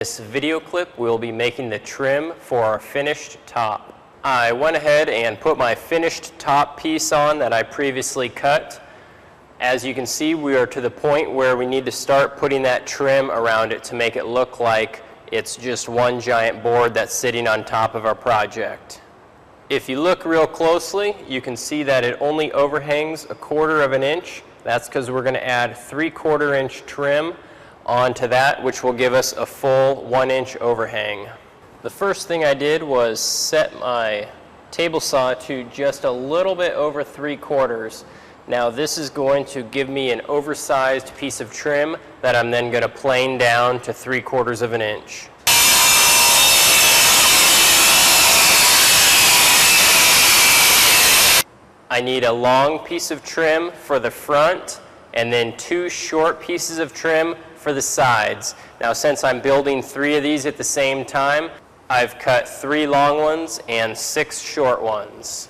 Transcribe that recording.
This video clip, we'll be making the trim for our finished top. I went ahead and put my finished top piece on that I previously cut. As you can see, we are to the point where we need to start putting that trim around it to make it look like it's just one giant board that's sitting on top of our project. If you look real closely, you can see that it only overhangs 1/4 of an inch. That's because we're going to add 3/4 inch trim onto that, which will give us a full 1 inch overhang. The first thing I did was set my table saw to just a little bit over 3/4. Now this is going to give me an oversized piece of trim that I'm then going to plane down to 3/4 of an inch. I need a long piece of trim for the front and then 2 short pieces of trim for the sides. Now since I'm building 3 of these at the same time, I've cut 3 long ones and 6 short ones.